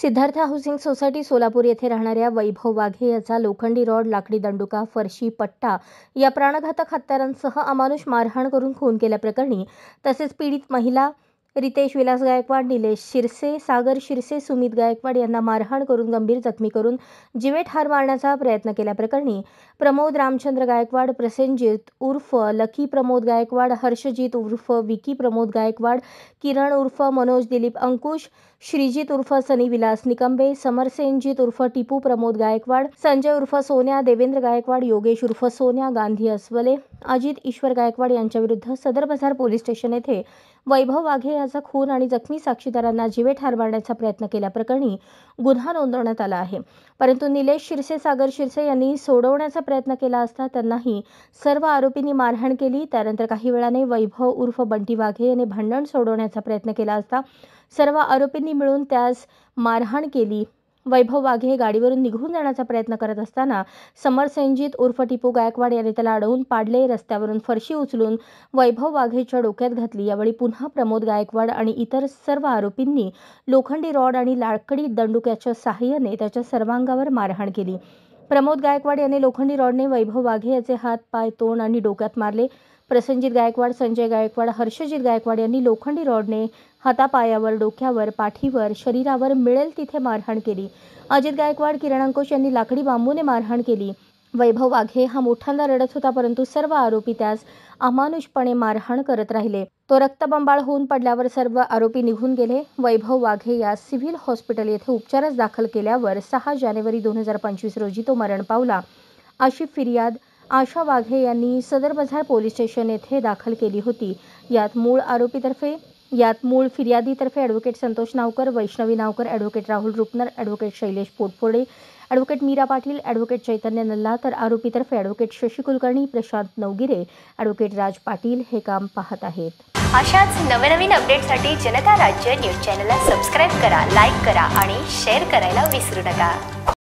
Siddharth housing society Solapur येथे राहणाऱ्या वैभव वाघे याचा लोखंडी रॉड, लाकडी दंडुका, फरशी, पट्टा या प्राणघातक हत्यारांसह अमानुष मारहाण करून खून केल्याप्रकरणी तसेच पीडित महिला रितेश विलास गायकवाड, निलेश शिरसे, सागर शिरसे, सुमित गायकवाड यांना मारहाण करून गंभीर जखमी करून जीवे ठार मारण्याचा प्रयत्न केल्याप्रकरणी प्रमोद रामचंद्र गायकवाड, प्रसेनजीत उर्फ लकी प्रमोद गायकवाड, हर्षजीत उर्फ विकी प्रमोद गायकवाड, किरण उर्फ मनोज दिलीप अंकुश, श्रीजीत उर्फ सनी विलास निकंबे, समरसेनजीत उर्फ टिपू प्रमोद गायकवाड, संजय उर्फ सोन्या, देवेंद्र गायकवाड, योगेश उर्फ सोन्या, गांधी अस्वले, अजित ईश्वर गायकवाड यांच्याविरुद्ध सदर बाजार पोलीस स्टेशन येथे वैभव वाघे याचा खून आणि जखमी साक्षीदारांना जीवे ठार मारण्याचा प्रयत्न केल्याप्रकरणी गुन्हा नोंदवण्यात आला आहे. परंतु निलेश शिरसे, सागर शिरसे यांनी सोडवण्याचा प्रयत्न केला असता त्यांनाही सर्व आरोपींनी मारहाण केली. त्यानंतर काही वेळाने वैभव उर्फ बंटी वाघे यांनी भांडण सोडवण्याचा प्रयत्न केला असता सर्व आरोपींनी मिळून त्यास मारहाण केली. वैभव वाघे हे गाडीवरून निघून जाण्याचा प्रयत्न करत असताना समरसेनजीत उर्फ टिपू गायकवाड यांनी त्याला अडवून पाडले. रस्त्यावरून फरशी उचलून वैभव वाघेच्या डोक्यात घातली. यावेळी पुन्हा प्रमोद गायकवाड आणि इतर सर्व आरोपींनी लोखंडी रॉड आणि लाकडी दंडुक्याच्या सहाय्याने त्याच्या सर्वांगावर मारहाण केली. प्रमोद गायकवाड यांनी लोखंडी रॉडने वैभव वाघे याचे हात, पाय, तोंड आणि डोक्यात मारले. प्रसेनजीत गायकवाड, संजय गायकवाड, हर्षजीत गायकवाड यांनी लोखंडी रॉडने हातापायावर, डोक्यावर, पाठीवर, शरीरावर मिळेल तिथे मारहाण केली. अजित गायकवाड, किरण अंकुश यांनी लाकडी बांबूने मारहाण केली. वैभव वाघे हा मोठ्यांदा रडत होता, परंतु सर्व आरोपी त्यास अमानुषपणे मारहाण करत राहिले. तो रक्तबंबाळ होऊन पडल्यावर सर्व आरोपी निघून गेले. वैभव वाघे यास सिव्हिल हॉस्पिटल येथे उपचारास दाखल केल्यावर 6 जानेवारी 2025 रोजी तो मरण पावला, अशी फिर्याद आशा वाघे यांनी सदर बाजार पोलीस स्टेशन येथे दाखल केली होती. यात मूळ फिर्यादीतर्फे advocate Santosh Navkar, Vaishnavi Navkar, advocate Rahul Rupnar, advocate Shailesh Potphode, advocate Meera Patil, advocate Chaitanya Nalla तर आरोपीतर्फे ॲडव्होकेट शशी कुलकर्णी, प्रशांत नवगिरे, ॲडव्होकेट राज पाटील हे काम पाहत आहेत. अशाच नवनवीन अपडेटसाठी जनता राज्य न्यूज चॅनलला सबस्क्राईब करा, लाईक करा आणि शेअर करायला विसरू नका.